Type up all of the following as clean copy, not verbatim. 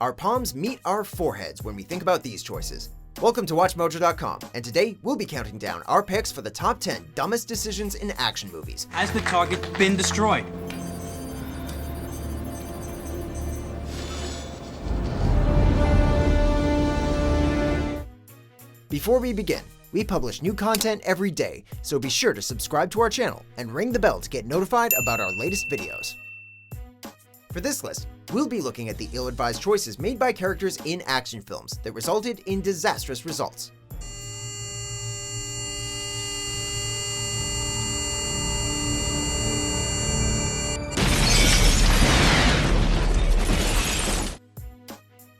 our palms meet our foreheads when we think about these choices. Welcome to WatchMojo.com, and today we'll be counting down our picks for the top 10 dumbest decisions in action movies. Has the target been destroyed? Before we begin, we publish new content every day, so be sure to subscribe to our channel and ring the bell to get notified about our latest videos. For this list, we'll be looking at the ill-advised choices made by characters in action films that resulted in disastrous results.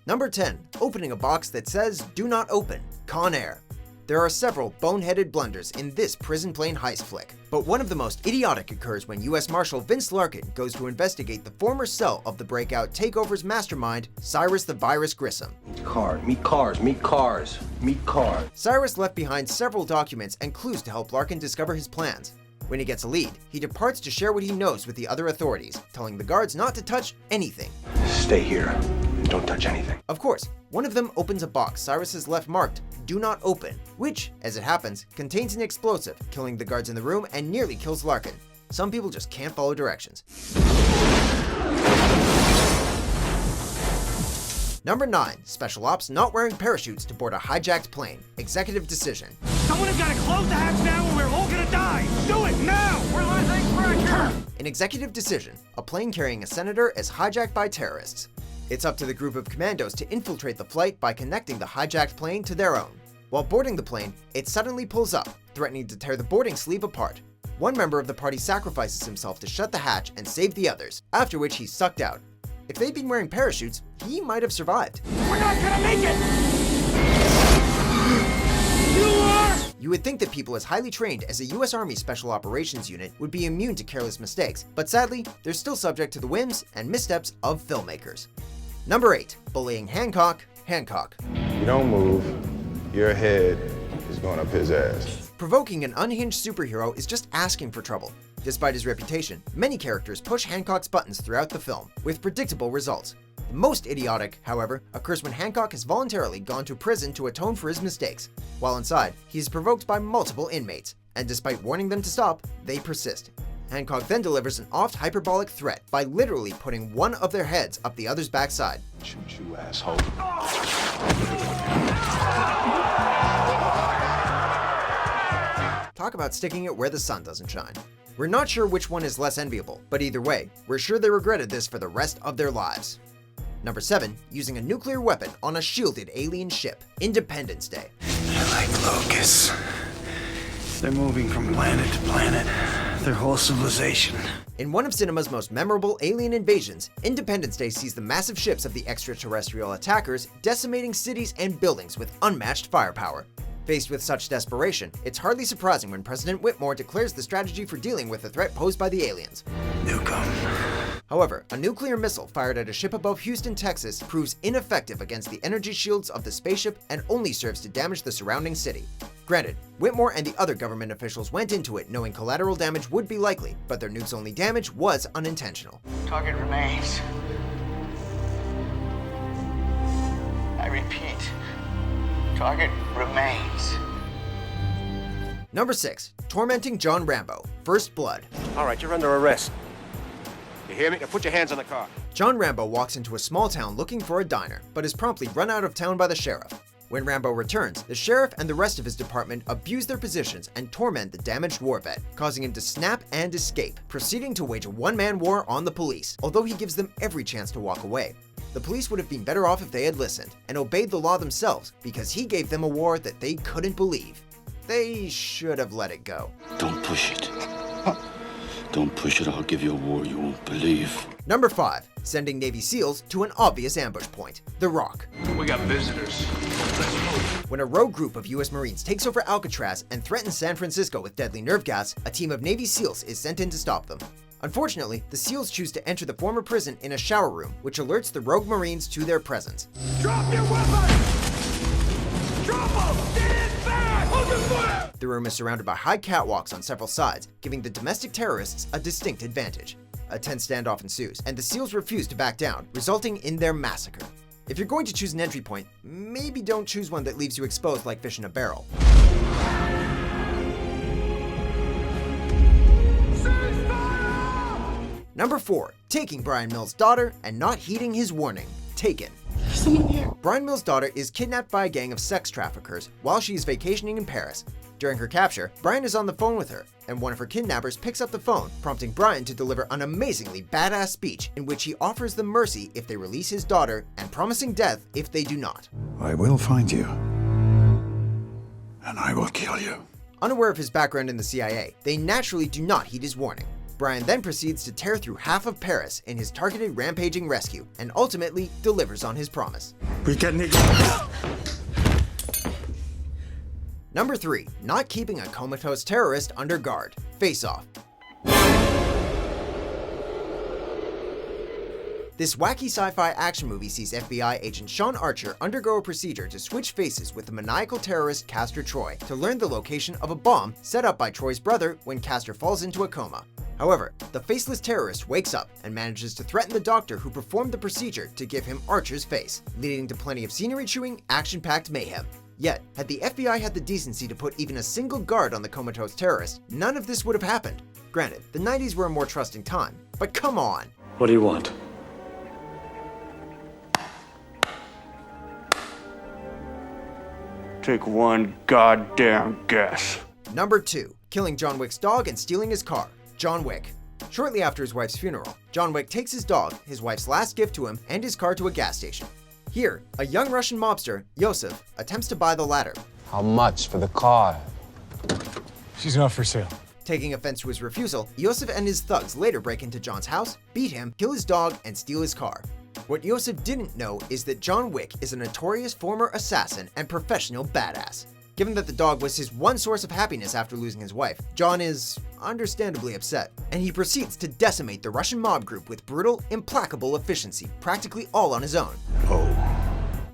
Number 10. Opening a box that says, "Do not open." Con Air. There are several boneheaded blunders in this prison plane heist flick, but one of the most idiotic occurs when US Marshal Vince Larkin goes to investigate the former cell of the breakout takeover's mastermind, Cyrus the Virus Grissom. Meet cars. Cyrus left behind several documents and clues to help Larkin discover his plans. When he gets a lead, he departs to share what he knows with the other authorities, telling the guards not to touch anything. Stay here and don't touch anything. Of course, one of them opens a box Cyrus has left marked, "Do not open," which, as it happens, contains an explosive, killing the guards in the room and nearly kills Larkin. Some people just can't follow directions. Number 9. Special Ops not wearing parachutes to board a hijacked plane. Executive decision. Someone has got to close the hatch now or we're all gonna die! Do it now! We're losing pressure! An executive decision. A plane carrying a senator is hijacked by terrorists. It's up to the group of commandos to infiltrate the flight by connecting the hijacked plane to their own. While boarding the plane, it suddenly pulls up, threatening to tear the boarding sleeve apart. One member of the party sacrifices himself to shut the hatch and save the others, after which he's sucked out. If they'd been wearing parachutes, he might have survived. We're not gonna make it! You would think that people as highly trained as a US Army Special Operations Unit would be immune to careless mistakes, but sadly, they're still subject to the whims and missteps of filmmakers. Number 8. Bullying Hancock. You don't move, your head is going up his ass. Provoking an unhinged superhero is just asking for trouble. Despite his reputation, many characters push Hancock's buttons throughout the film, with predictable results. The most idiotic, however, occurs when Hancock has voluntarily gone to prison to atone for his mistakes. While inside, he is provoked by multiple inmates, and despite warning them to stop, they persist. Hancock then delivers an oft-hyperbolic threat by literally putting one of their heads up the other's backside. Shoot you, asshole. Talk about sticking it where the sun doesn't shine. We're not sure which one is less enviable, but either way, we're sure they regretted this for the rest of their lives. Number 7. Using a nuclear weapon on a shielded alien ship. Independence Day. They're like locusts. They're moving from planet to planet. Their whole civilization. In one of cinema's most memorable alien invasions, Independence Day sees the massive ships of the extraterrestrial attackers decimating cities and buildings with unmatched firepower. Faced with such desperation, it's hardly surprising when President Whitmore declares the strategy for dealing with the threat posed by the aliens. Nuke 'em. However, a nuclear missile fired at a ship above Houston, Texas proves ineffective against the energy shields of the spaceship and only serves to damage the surrounding city. Granted, Whitmore and the other government officials went into it knowing collateral damage would be likely, but their nuke's only damage was unintentional. Target remains. I repeat, target remains. Number 6. Tormenting John Rambo. First Blood. All right, you're under arrest. You hear me? Now put your hands on the car. John Rambo walks into a small town looking for a diner, but is promptly run out of town by the sheriff. When Rambo returns, the sheriff and the rest of his department abuse their positions and torment the damaged war vet, causing him to snap and escape, proceeding to wage a one-man war on the police, although he gives them every chance to walk away. The police would have been better off if they had listened and obeyed the law themselves, because he gave them a war that they couldn't believe. They should have let it go. Don't push it. Don't push it, I'll give you a war you won't believe. Number 5. Sending Navy SEALs to an obvious ambush point. The Rock. We got visitors. Let's move. When a rogue group of US Marines takes over Alcatraz and threatens San Francisco with deadly nerve gas, a team of Navy SEALs is sent in to stop them. Unfortunately, the SEALs choose to enter the former prison in a shower room, which alerts the rogue Marines to their presence. Drop your weapon! Drop them! Stand back! Hold your fire! The room is surrounded by high catwalks on several sides, giving the domestic terrorists a distinct advantage. A tense standoff ensues, and the SEALs refuse to back down, resulting in their massacre. If you're going to choose an entry point, maybe don't choose one that leaves you exposed like fish in a barrel. Number 4. Taking Bryan Mills' daughter and not heeding his warning. Taken. Someone here. Bryan Mills' daughter is kidnapped by a gang of sex traffickers while she is vacationing in Paris. During her capture, Bryan is on the phone with her, and one of her kidnappers picks up the phone, prompting Bryan to deliver an amazingly badass speech in which he offers them mercy if they release his daughter and promising death if they do not. I will find you, and I will kill you. Unaware of his background in the CIA, they naturally do not heed his warning. Bryan then proceeds to tear through half of Paris in his targeted rampaging rescue, and ultimately delivers on his promise. Number 3. Not keeping a comatose terrorist under guard. Face Off. This wacky sci-fi action movie sees FBI agent Sean Archer undergo a procedure to switch faces with the maniacal terrorist Castor Troy to learn the location of a bomb set up by Troy's brother when Castor falls into a coma. However, the faceless terrorist wakes up and manages to threaten the doctor who performed the procedure to give him Archer's face, leading to plenty of scenery-chewing, action-packed mayhem. Yet, had the FBI had the decency to put even a single guard on the comatose terrorist, none of this would have happened. Granted, the 90s were a more trusting time, but come on! What do you want? Take one goddamn guess. Number 2. Killing John Wick's dog and stealing his car. John Wick. Shortly after his wife's funeral, John Wick takes his dog, his wife's last gift to him, and his car to a gas station. Here, a young Russian mobster, Yosef, attempts to buy the latter. How much for the car? She's not for sale. Taking offense to his refusal, Yosef and his thugs later break into John's house, beat him, kill his dog, and steal his car. What Yosef didn't know is that John Wick is a notorious former assassin and professional badass. Given that the dog was his one source of happiness after losing his wife, John is understandably upset, and he proceeds to decimate the Russian mob group with brutal, implacable efficiency, practically all on his own.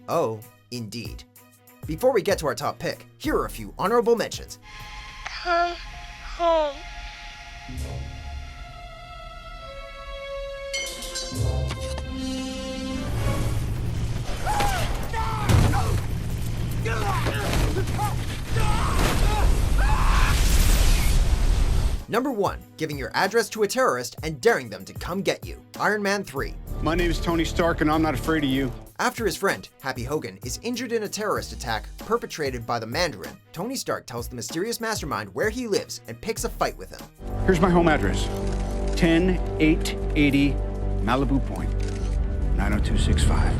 Oh, indeed. Before we get to our top pick, here are a few honorable mentions. Come home. Number 1. Giving your address to a terrorist and daring them to come get you. Iron Man 3. My name is Tony Stark and I'm not afraid of you. After his friend, Happy Hogan, is injured in a terrorist attack perpetrated by the Mandarin, Tony Stark tells the mysterious mastermind where he lives and picks a fight with him. Here's my home address. 10880 Malibu Point, 90265.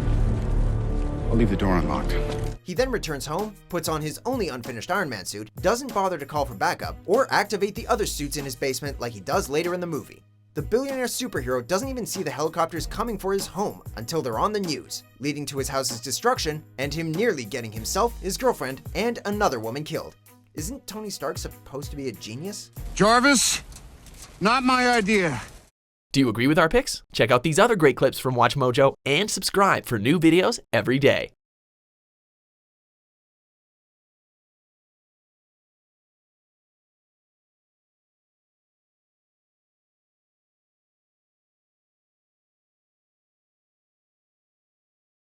I'll leave the door unlocked. He then returns home, puts on his only unfinished Iron Man suit, doesn't bother to call for backup, or activate the other suits in his basement like he does later in the movie. The billionaire superhero doesn't even see the helicopters coming for his home until they're on the news, leading to his house's destruction and him nearly getting himself, his girlfriend, and another woman killed. Isn't Tony Stark supposed to be a genius? Jarvis, not my idea. Do you agree with our picks? Check out these other great clips from WatchMojo and subscribe for new videos every day.